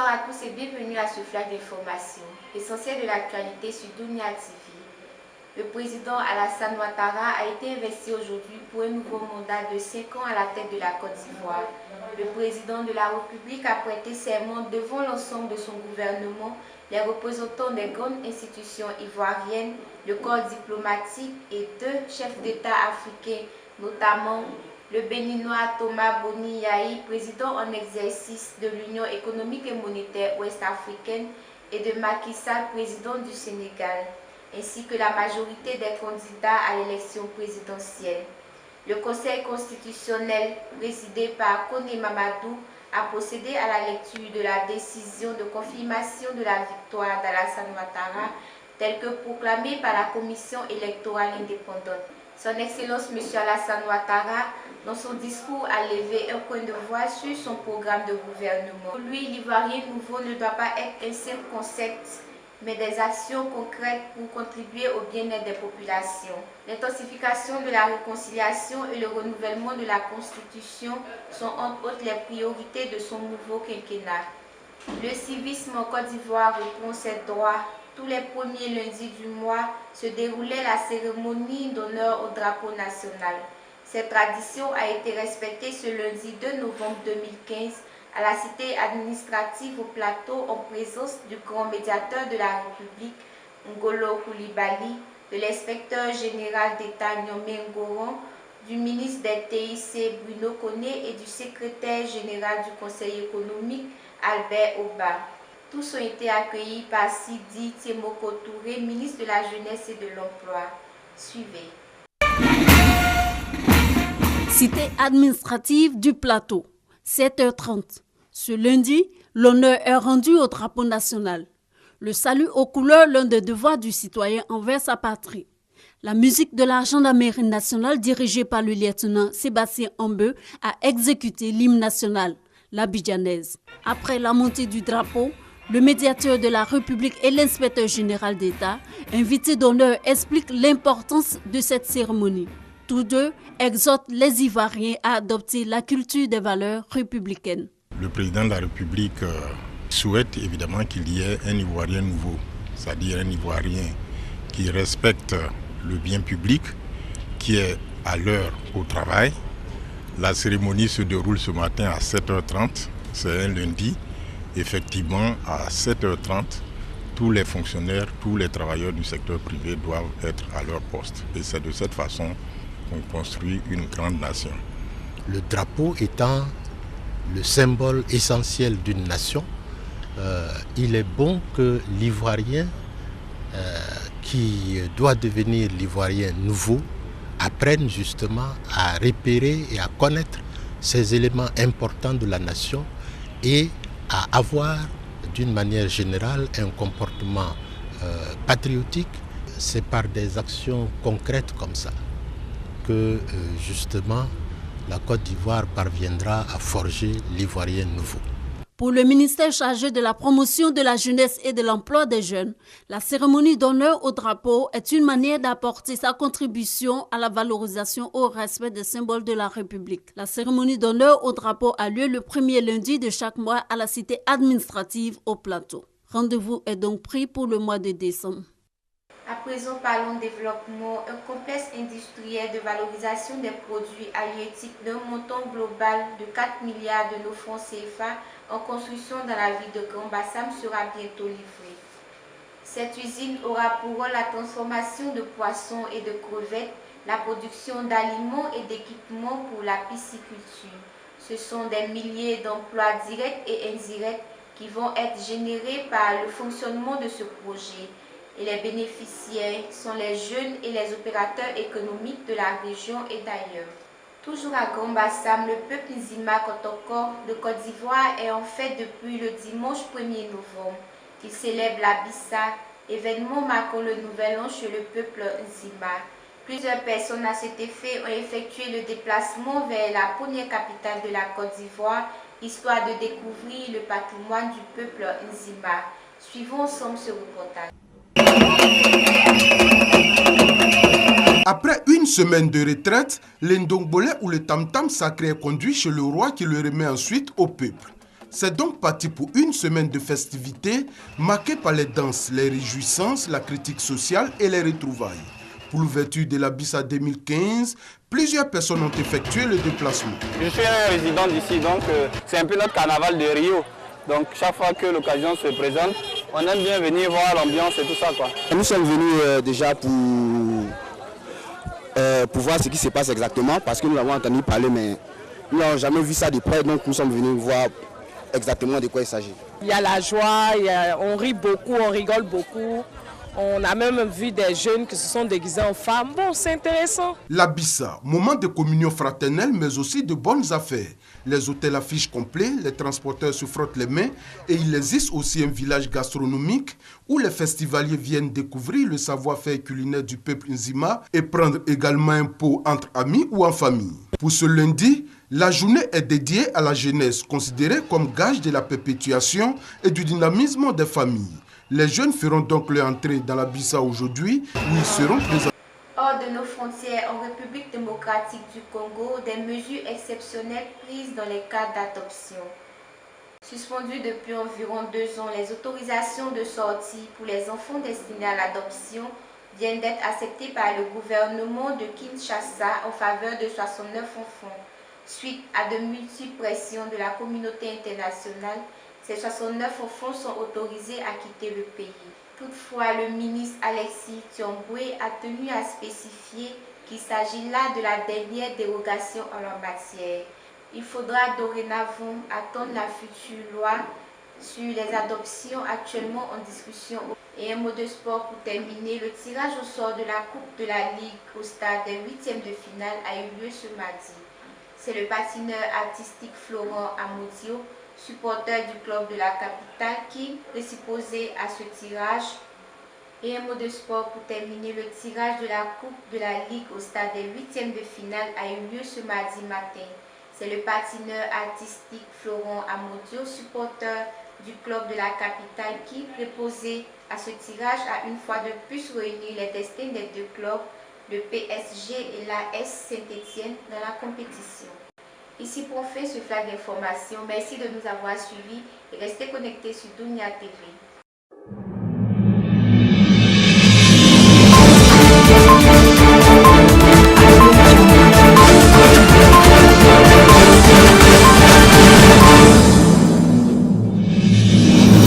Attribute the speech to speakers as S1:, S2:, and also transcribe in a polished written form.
S1: Bonsoir à tous et bienvenue à ce flash d'information, essentiel de l'actualité sur Dunia TV. Le président Alassane Ouattara a été investi aujourd'hui pour un nouveau mandat de 5 ans à la tête de la Côte d'Ivoire. Le président de la République a prêté serment devant l'ensemble de son gouvernement, les représentants des grandes institutions ivoiriennes, le corps diplomatique et 2 chefs d'État africains, notamment le Béninois Thomas Boni Yahi, président en exercice de l'Union économique et monétaire ouest-africaine, et de Macky Sall, président du Sénégal, ainsi que la majorité des candidats à l'élection présidentielle. Le Conseil constitutionnel, présidé par Koné Mamadou, a procédé à la lecture de la décision de confirmation de la victoire d'Alassane Ouattara, telle que proclamée par la Commission électorale indépendante. Son Excellence M. Alassane Ouattara, dans son discours, a levé un point de voix sur son programme de gouvernement. Pour lui, l'Ivoirien nouveau ne doit pas être un simple concept, mais des actions concrètes pour contribuer au bien-être des populations. L'intensification de la réconciliation et le renouvellement de la Constitution sont entre autres les priorités de son nouveau quinquennat. Le civisme en Côte d'Ivoire reprend ses droits. Tous les premiers lundis du mois se déroulait la cérémonie d'honneur au drapeau national. Cette tradition a été respectée ce lundi 2 novembre 2015 à la cité administrative au Plateau en présence du grand médiateur de la République, Ngolo Coulibaly, de l'inspecteur général d'État Niamey Ngoran, du ministre des TIC Bruno Koné et du secrétaire général du Conseil économique Albert Oba. Tous ont été accueillis par Sidi Tiemoko Touré, ministre de la Jeunesse et de l'Emploi. Suivez.
S2: Cité administrative du Plateau, 7h30. Ce lundi, l'honneur est rendu au drapeau national. Le salut aux couleurs, l'un des devoirs du citoyen envers sa patrie. La musique de la gendarmerie nationale, dirigée par le lieutenant Sébastien Ambeu, a exécuté l'hymne national, l'abidjanaise. Après la montée du drapeau, le médiateur de la République et l'inspecteur général d'État, invités d'honneur, expliquent l'importance de cette cérémonie. Tous deux exhortent les Ivoiriens à adopter la culture des valeurs républicaines.
S3: Le président de la République souhaite évidemment qu'il y ait un Ivoirien nouveau, c'est-à-dire un Ivoirien qui respecte le bien public, qui est à l'heure au travail. La cérémonie se déroule ce matin à 7h30, c'est un lundi. Effectivement, à 7h30, tous les fonctionnaires, tous les travailleurs du secteur privé doivent être à leur poste. Et c'est de cette façon qu'on construit une grande nation.
S4: Le drapeau étant le symbole essentiel d'une nation, il est bon que l'Ivoirien qui doit devenir l'Ivoirien nouveau apprenne justement à repérer et à connaître ces éléments importants de la nation et à avoir d'une manière générale un comportement patriotique. C'est par des actions concrètes comme ça que justement la Côte d'Ivoire parviendra à forger l'Ivoirien nouveau.
S2: Pour le ministère chargé de la promotion de la jeunesse et de l'emploi des jeunes, la cérémonie d'honneur au drapeau est une manière d'apporter sa contribution à la valorisation au respect des symboles de la République. La cérémonie d'honneur au drapeau a lieu le premier lundi de chaque mois à la cité administrative au Plateau. Rendez-vous est donc pris pour le mois de décembre.
S1: À présent, parlons développement. Un complexe industriel de valorisation des produits halieutiques d'un montant global de 4 milliards de nos francs CFA en construction dans la ville de Grand Bassam sera bientôt livré. Cette usine aura pour rôle la transformation de poissons et de crevettes, la production d'aliments et d'équipements pour la pisciculture. Ce sont des milliers d'emplois directs et indirects qui vont être générés par le fonctionnement de ce projet. Et les bénéficiaires sont les jeunes et les opérateurs économiques de la région et d'ailleurs. Toujours à Grand Bassam, le peuple Nzima Kotoko de Côte d'Ivoire est en fête depuis le dimanche 1er novembre. Il célèbre la Bissa, événement marquant le nouvel an chez le peuple Nzima. Plusieurs personnes à cet effet ont effectué le déplacement vers la première capitale de la Côte d'Ivoire, histoire de découvrir le patrimoine du peuple Nzima. Suivons ensemble ce reportage.
S5: Après une semaine de retraite, l'Ndongbole ou le tam-tam sacré est conduit chez le roi qui le remet ensuite au peuple. C'est donc parti pour une semaine de festivités marquée par les danses, les réjouissances, la critique sociale et les retrouvailles. Pour l'ouverture de la Bissa 2015, plusieurs personnes ont effectué le déplacement.
S6: Je suis un résident d'ici, donc c'est un peu notre carnaval de Rio. Donc chaque fois que l'occasion se présente, on aime bien venir voir l'ambiance et tout ça, quoi.
S7: Nous sommes venus déjà pour voir ce qui se passe exactement, parce que nous avons entendu parler, mais nous n'avons jamais vu ça de près, donc nous sommes venus voir exactement de quoi il s'agit.
S8: Il y a la joie, on rit beaucoup, on rigole beaucoup. On a même vu des jeunes qui se sont déguisés en femmes. Bon, c'est intéressant.
S5: La Bissa, moment de communion fraternelle, mais aussi de bonnes affaires. Les hôtels affichent complets, les transporteurs se frottent les mains et il existe aussi un village gastronomique où les festivaliers viennent découvrir le savoir-faire culinaire du peuple Nzima et prendre également un pot entre amis ou en famille. Pour ce lundi, la journée est dédiée à la jeunesse, considérée comme gage de la perpétuation et du dynamisme des familles. Les jeunes feront donc leur entrée dans la Bissa aujourd'hui, où ils seront présents.
S1: Hors de nos frontières, en République démocratique du Congo, des mesures exceptionnelles prises dans les cas d'adoption. Suspendues depuis environ 2 ans, les autorisations de sortie pour les enfants destinés à l'adoption viennent d'être acceptées par le gouvernement de Kinshasa en faveur de 69 enfants. Suite à de multiples pressions de la communauté internationale, ces 69 enfants sont autorisés à quitter le pays. Toutefois, le ministre Alexis Thiomboué a tenu à spécifier qu'il s'agit là de la dernière dérogation en la matière. Il faudra dorénavant attendre la future loi sur les adoptions actuellement en discussion. Et un mot de sport pour terminer, le tirage au sort de la Coupe de la Ligue au stade des 8e de finale a eu lieu ce mardi. C'est le patineur artistique Florent Amodio, supporter du club de la capitale, qui présupposé à ce tirage. Et un mot de sport pour terminer, le tirage de la Coupe de la Ligue au stade des 8e de finale a eu lieu ce mardi matin. C'est le patineur artistique Florent Amodio, supporter du club de la capitale, qui préposé à ce tirage a une fois de plus réuni les destins des 2 clubs, le PSG et l'AS Saint-Étienne, dans la compétition. Ici pour faire ce flash d'information, merci de nous avoir suivis et restez connectés sur Dunia TV.